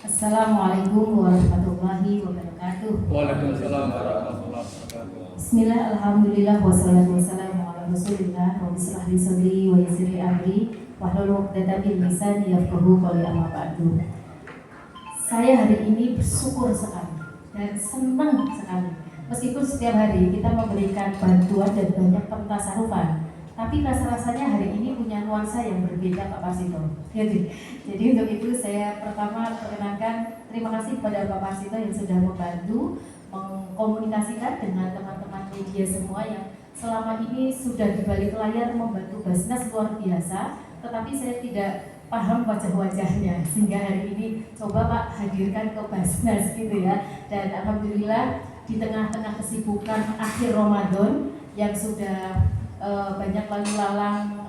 Assalamualaikum warahmatullahi wabarakatuh. Waalaikumsalam warahmatullahi wabarakatuh. Bismillah, alhamdulillah, wassalatu wassalamu ala rasulillah. Rabbi shrah li sadri wa yassir li amri wahlul 'uqdatam min lisani yafqahu qawli, amma ba'du. Saya hari ini bersyukur sekali dan senang sekali. Meskipun setiap hari kita memberikan bantuan dan banyak pentasarufan, tapi rasa-rasanya hari ini punya nuansa yang berbeda, Pak Parsito. Jadi untuk itu saya pertama perkenalkan terima kasih kepada Pak Parsito yang sudah membantu mengkomunikasikan dengan teman-teman media semua yang selama ini sudah di balik layar membantu Basnas luar biasa, tetapi saya tidak paham wajah-wajahnya sehingga hari ini coba Pak hadirkan ke Basnas gitu ya. Dan alhamdulillah di tengah-tengah kesibukan akhir Ramadan yang sudah banyak lalu lalang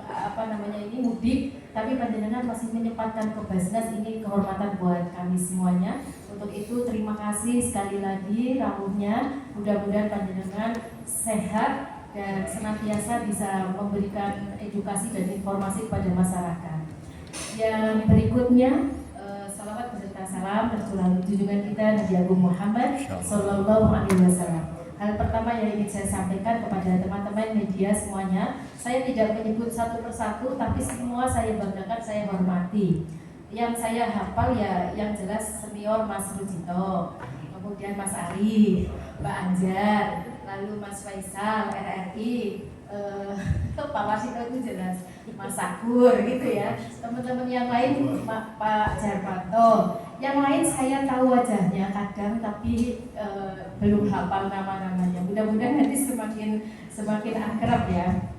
mudik, tapi panjenengan masih menyempatkan ke Basnas, ini kehormatan buat kami semuanya. Untuk itu terima kasih sekali lagi rawuhnya, mudah-mudahan panjenengan sehat dan senantiasa bisa memberikan edukasi dan informasi kepada masyarakat. Yang berikutnya salawat beserta salam tercurah junjungan kita Nabi Agung Muhammad Sallallahu Alaihi Wasallam. Hal pertama yang ingin saya sampaikan kepada teman-teman media semuanya, saya tidak menyebut satu persatu, tapi semua saya banggakan, saya hormati. Yang saya hafal ya yang jelas senior Mas Rujito, kemudian Mas Ari, Mbak Anjar, lalu Mas Faisal, RRI, Pak Warsito itu jelas, Mas Sakur gitu ya. Teman-teman yang lain, Pak Jarpanto, yang lain saya tahu wajahnya kadang, tapi belum hafal nama-namanya. Mudah-mudahan nanti semakin akrab ya.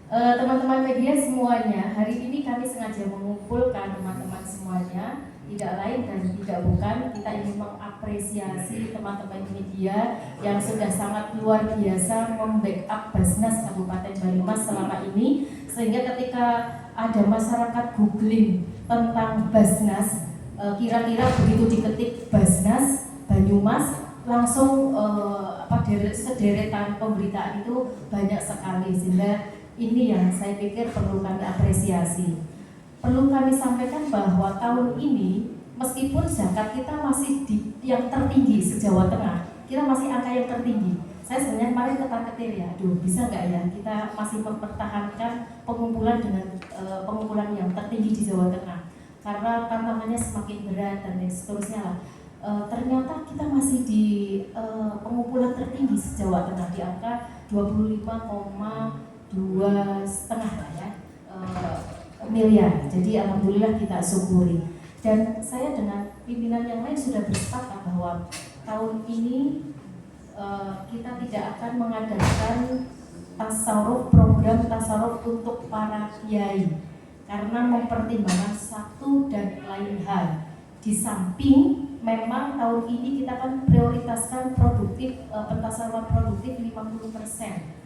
Teman-teman media semuanya, hari ini kami sengaja mengumpulkan teman-teman semuanya, tidak lain dan tidak bukan, kita ingin mengapresiasi teman-teman media yang sudah sangat luar biasa membackup Basnas Kabupaten Banyumas selama ini, sehingga ketika ada masyarakat googling tentang Basnas, kira-kira begitu diketik Basnas Banyumas, langsung sederetan pemberitaan itu banyak sekali, sehingga ini yang saya pikir perlu kami apresiasi. Perlu kami sampaikan bahwa tahun ini meskipun zakat kita masih di yang tertinggi se-Jawa Tengah, kita masih angka yang tertinggi. Saya sebenarnya kemarin ketar-ketir ya, bisa nggak ya kita masih mempertahankan pengumpulan dengan pengumpulan yang tertinggi di Jawa Tengah, karena tantangannya semakin berat dan seterusnya lah. Ternyata kita masih di pengumpulan tertinggi se-Jawa Tengah di angka 25,2,5 lah ya, miliar. Jadi alhamdulillah kita syukuri. Dan saya dengan pimpinan yang lain sudah bersepakat bahwa tahun ini kita tidak akan mengadakan program tasawuf untuk para kiai, karena mempertimbangkan satu dan lain hal. Di samping memang tahun ini kita akan prioritaskan pentasawuran produktif 50%.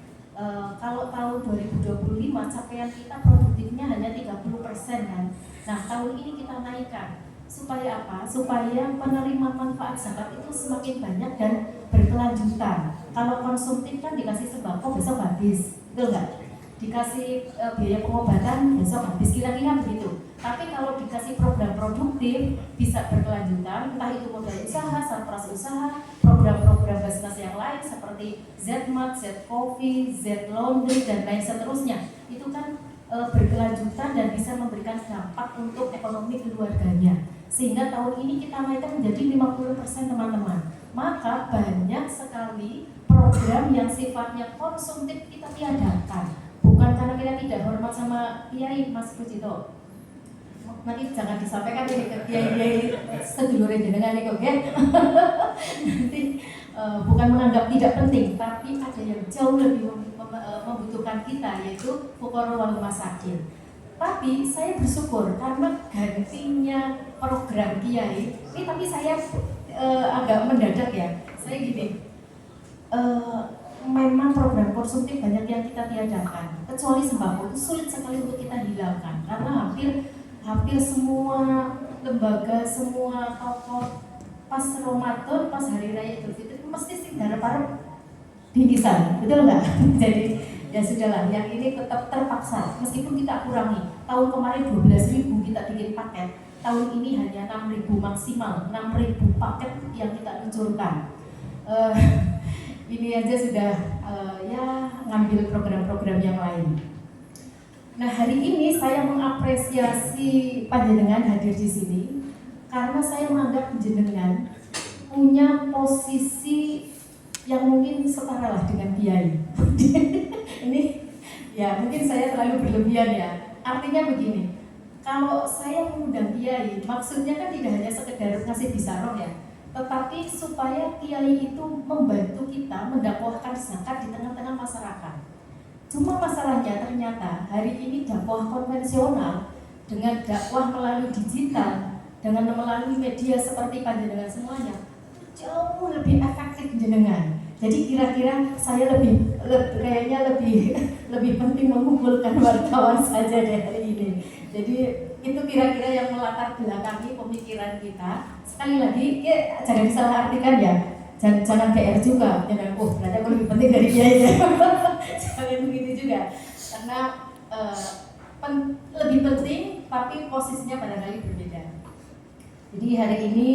Kalau tahun 2025 capaian kita produktifnya hanya 30% kan. Nah tahun ini kita naikkan supaya apa? Supaya penerima manfaat zakat itu semakin banyak dan berkelanjutan. Kalau konsumtif kan dikasih sembako besok habis, betul nggak? Dikasih biaya pengobatan besok habis, kira-kira begitu. Tapi kalau dikasih program produktif bisa berkelanjutan, entah itu modal usaha, sarpras usaha, program-program Basnas yang lain seperti Zmart, Z-Coffee, Z-Laundry dan lain seterusnya. Itu kan berkelanjutan dan bisa memberikan dampak untuk ekonomi keluarganya. Sehingga tahun ini kita naikkan menjadi 50% teman-teman. Maka banyak sekali program yang sifatnya konsumtif kita tiadakan. Bukan karena kita tidak hormat sama Kiai Mas Rujito. Nanti jangan disampaikan ini ke kiai sedulure jenengan iki oke. Nanti bukan menganggap tidak penting, tapi ada yang jauh lebih membutuhkan kita, yaitu fuqara wal masakin. Tapi saya bersyukur karena gantinya program kiai ini, tapi saya agak mendadak ya. Saya gini, memang program konsumtif banyak yang kita tiadakan, kecuali sembako itu sulit sekali untuk kita hilangkan, karena hampir semua lembaga, semua tokoh pas Ramadan, pas hari raya Idul Fitri mesti sih darah bingkisan, betul nggak? Jadi ya sudahlah, yang ini tetap terpaksa meskipun kita kurangi. Tahun kemarin 12.000 kita bikin paket, tahun ini hanya 6.000 maksimal, 6.000 paket yang kita luncurkan. Ini aja sudah ya ngambil program-program yang lain. Nah, hari ini saya mengapresiasi panjenengan hadir di sini karena saya menganggap panjenengan punya posisi yang mungkin setara lah dengan kiai. Ini ya mungkin saya terlalu berlebihan ya. Artinya begini, kalau saya mengundang kiai, maksudnya kan tidak hanya sekedar ngasih bisaroh ya, tetapi supaya kiai itu membantu kita mendakwahkan zakat di tengah-tengah masyarakat. Cuma masalahnya ternyata hari ini dakwah konvensional dengan dakwah melalui digital, dengan melalui media seperti panjenengan semuanya jauh lebih efektif jenengan. Jadi kira-kira saya kayaknya lebih penting mengumpulkan wartawan saja deh hari ini. Jadi itu kira-kira yang melatar belakangi pemikiran kita. Sekali lagi, jangan disalahartikan ya. Jangan PR juga. Jangan, berarti aku lebih penting dari dia ya. Jangan begitu juga. Karena lebih penting, tapi posisinya barangkali berbeda. Jadi hari ini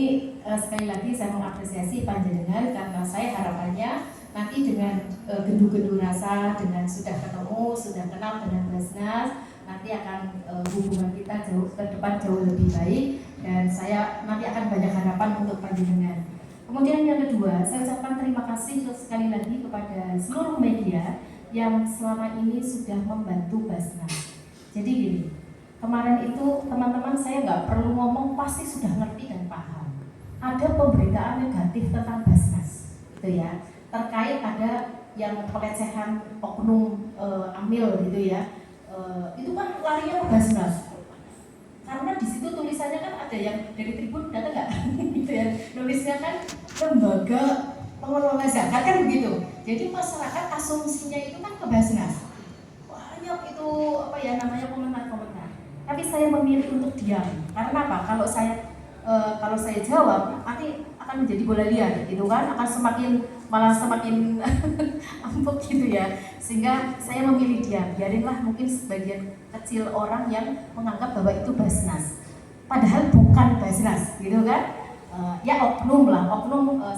sekali lagi saya mengapresiasi panjenengan karena saya harapannya nanti dengan gendu-gendu rasa, dengan sudah ketemu, sudah kenal dengan Basnas, nanti akan hubungan kita ke depan jauh lebih baik dan saya nanti akan banyak harapan untuk panjenengan. Kemudian yang kedua, saya ucapkan terima kasih sekali lagi kepada seluruh media yang selama ini sudah membantu Basnas. Jadi gini, kemarin itu teman-teman saya nggak perlu ngomong pasti sudah ngerti dan paham. Ada pemberitaan negatif tentang Basnas, gitu ya. Terkait ada yang pelecehan oknum amil gitu ya. Itu kan larinya ke Basnas. Karena di situ tulisannya kan ada yang dari Tribun data nggak, gitu ya. Nulisnya kan lembaga pengelola zakat kan begitu. Jadi masyarakat asumsinya itu kan ke Basnas. Banyak itu namanya komentar-komentar. Tapi saya memilih untuk diam. Karena apa? Kalau saya jawab, nanti akan menjadi bola liar, gitu kan? Akan malah semakin empuk gitu ya. Sehingga saya memilih diam. Biarinlah mungkin sebagian kecil orang yang menganggap bahwa itu Basnas. Padahal bukan Basnas, gitu kan? Ya oknum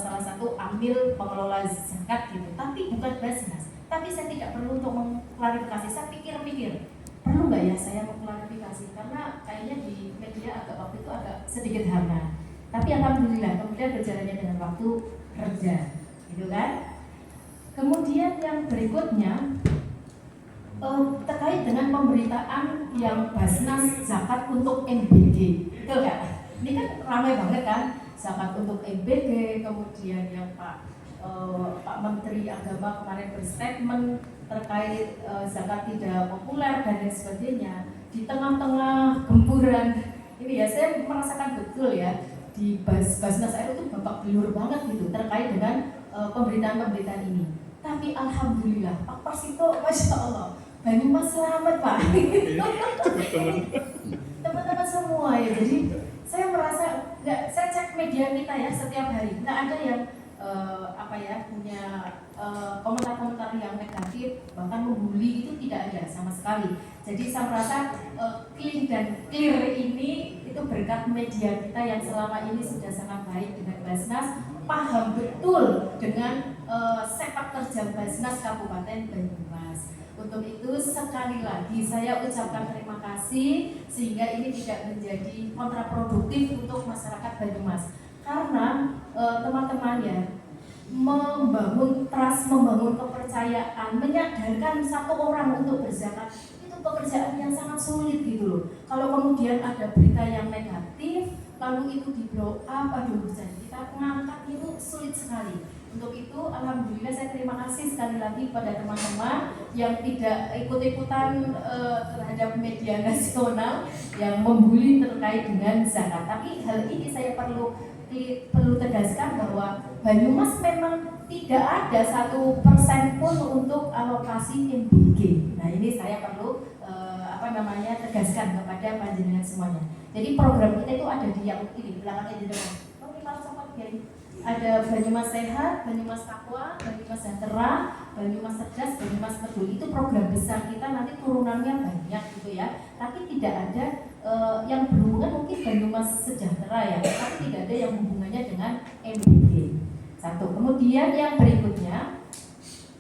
salah satu amil pengelola zakat gitu. Tapi bukan Basnas. Tapi saya tidak perlu untuk mengklarifikasi. Saya pikir-pikir. Perlu nggak ya saya mengklarifikasi karena kayaknya di media waktu itu agak sedikit hangat. Tapi alhamdulillah kemudian berjalannya dengan waktu reda, gitu kan? Kemudian yang berikutnya terkait dengan pemberitaan yang Basnas zakat untuk MBG, betul nggak? Ini kan ramai banget kan zakat untuk MBG, kemudian yang Pak Menteri Agama kemarin berstatement terkait zakat tidak populer dan lain sebagainya. Di tengah-tengah gempuran ini ya saya merasakan betul ya di Basnas itu babak belur banget gitu terkait dengan pemberitaan-pemberitaan ini. Tapi alhamdulillah Pak Persito, masya Allah, Banyumas selamat Pak. Teman-teman semua ya. Jadi saya merasa saya cek media kita ya setiap hari nggak ada yang punya komentar-komentar yang negatif bahkan membuli, itu tidak ada sama sekali. Jadi saya merasa clean dan clear ini itu berkat media kita yang selama ini sudah sangat baik dengan Basnas, paham betul dengan sepak terjang Basnas Kabupaten Banyumas. Untuk itu sekali lagi saya ucapkan terima kasih sehingga ini tidak menjadi kontraproduktif untuk masyarakat Banyumas. Karena teman-teman ya, membangun trust, membangun kepercayaan, menyadarkan satu orang untuk berzakat itu pekerjaan yang sangat sulit gitu loh. Kalau kemudian ada berita yang negatif lalu itu di blow up, kita mengangkat itu sulit sekali. Untuk itu alhamdulillah saya terima kasih sekali lagi pada teman-teman yang tidak ikut-ikutan terhadap media nasional yang membuli terkait dengan zakat. Tapi hal ini saya perlu tegaskan bahwa Banyumas memang tidak ada 1% pun untuk alokasi MBG. Nah ini saya perlu tegaskan kepada panjenengan semuanya. Jadi program kita itu ada di yang ini belakangnya di depan. Ada Banyumas Sehat, Banyumas Takwa, Banyumas Sejahtera, Banyumas Cerdas, Banyumas Peduli. Itu program besar kita, nanti turunannya banyak gitu ya. Tapi tidak ada yang berhubungan mungkin Banyumas Sejahtera ya, tapi tidak ada yang hubungannya dengan MBG. Satu. Kemudian yang berikutnya,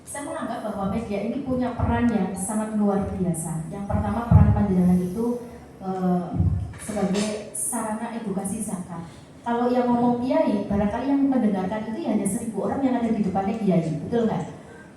saya menganggap bahwa media ini punya peran yang sangat luar biasa. Yang pertama, peran panjenengan itu sebagai sarana edukasi zakat. Kalau yang ngomong kiai, barangkali yang mendengarkan itu hanya 1.000 orang yang ada di depannya kiai, betul nggak?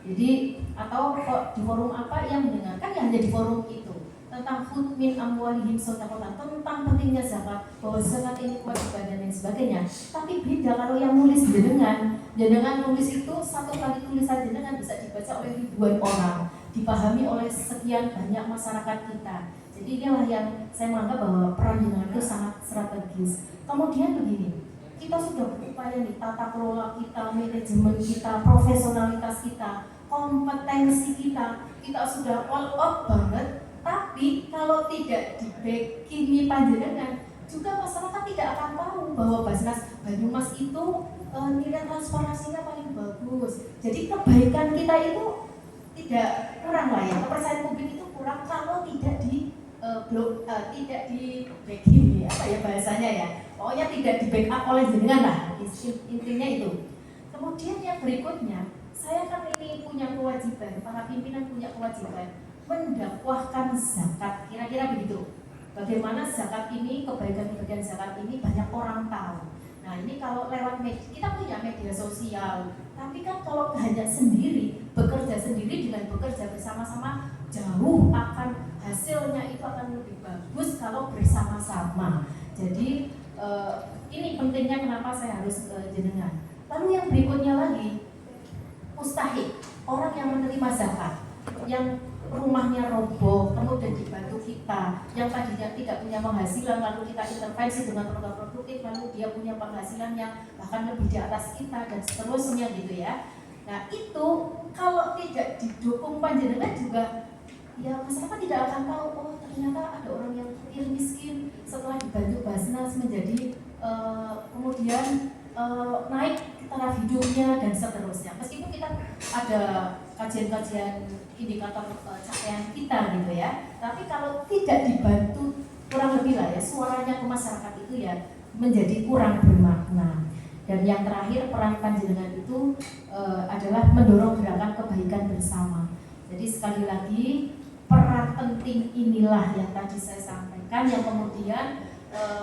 Jadi atau di forum apa yang mendengarkan ya hanya di forum itu tentang khudz min amwalihim shadaqatan, tentang pentingnya zakat, bahwa zakat ini kewajiban dan lain sebagainya. Tapi beda kalau yang nulis jenengan nulis itu satu kali tulisan jenengan bisa dibaca oleh ribuan orang, dipahami oleh sekian banyak masyarakat kita. Jadi inilah yang saya menganggap bahwa peran jenengan itu sangat strategis. Kemudian begini, kita sudah berupaya nih, tata kelola kita, manajemen kita, profesionalitas kita, kompetensi kita sudah all out banget. Tapi kalau tidak di-backingi panjenengan, juga masyarakat tidak akan tahu bahwa Basnas Banyumas itu nilai transparansinya paling bagus. Jadi kebaikan kita itu tidak kurang lah ya, kepercayaan publik itu kurang kalau tidak tidak di backing apa ya bahasanya ya, pokoknya tidak di backup oleh jenengan lah, intinya itu. Kemudian yang berikutnya, saya kan ini punya kewajiban, para pimpinan punya kewajiban mendakwahkan zakat, kira-kira begitu. Bagaimana zakat ini, kebaikan-kebaikan zakat ini banyak orang tahu. Nah ini kalau lewat media, kita punya media sosial, tapi kan kalau hanya sendiri, bekerja sendiri dengan bekerja bersama-sama, jauh akan hasilnya itu akan lebih bagus kalau bersama-sama. Jadi ini pentingnya kenapa saya harus jenengan. Lalu yang berikutnya lagi, mustahik, orang yang menerima zakat, yang rumahnya roboh, kemudian dibantu kita, yang tadinya tidak punya penghasilan, lalu kita intervensi dengan program produktif, lalu dia punya penghasilan yang bahkan lebih di atas kita dan seterusnya gitu ya. Nah itu kalau tidak didukung panjenengan juga, ya masyarakat tidak akan tahu, oh ternyata ada orang yang fakir miskin setelah dibantu Basnas menjadi kemudian naik taraf hidupnya dan seterusnya. Meskipun kita ada kajian-kajian indikator capaian kita gitu ya, tapi kalau tidak dibantu kurang lebih lah ya, suaranya ke masyarakat itu ya menjadi kurang bermakna. Dan yang terakhir, peran panjenengan itu adalah mendorong gerakan kebaikan bersama. Jadi sekali lagi, peran penting inilah yang tadi saya sampaikan, yang kemudian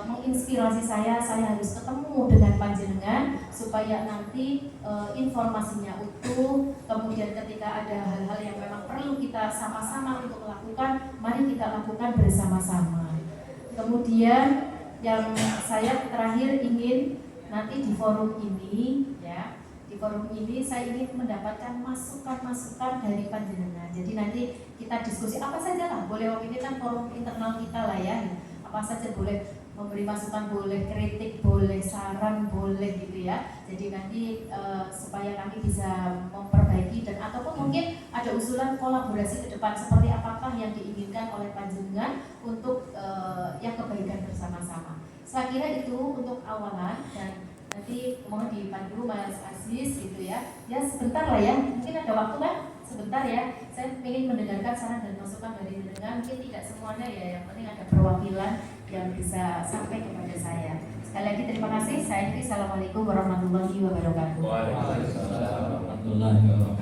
menginspirasi saya harus ketemu dengan panjenengan supaya nanti informasinya utuh. Kemudian ketika ada hal-hal yang memang perlu kita sama-sama untuk lakukan, mari kita lakukan bersama-sama. Kemudian yang saya terakhir ingin nanti di forum ini ya, di forum ini saya ingin mendapatkan masukan-masukan dari panjenengan. Jadi nanti kita diskusi apa saja lah, boleh, waktu ini kan forum internal kita lah ya, apa saja boleh, memberi masukan boleh, kritik boleh, saran boleh gitu ya. Jadi nanti supaya kami bisa memperbaiki dan ataupun mungkin ada usulan kolaborasi ke depan seperti apakah yang diinginkan oleh panjenengan untuk yang kebaikan bersama-sama. Saya kira itu untuk awalan, dan nanti mohon dipandu Mas Aziz gitu ya. Ya sebentar lah ya, mungkin ada waktu kan? Sebentar ya, saya ingin mendengarkan saran dan masukan dari jenengan. Mungkin tidak semuanya ya, yang penting ada perwakilan yang bisa sampai kepada saya. Sekali lagi terima kasih. Saya Assalamualaikum warahmatullahi wabarakatuh. Waalaikumsalam warahmatullahi wabarakatuh.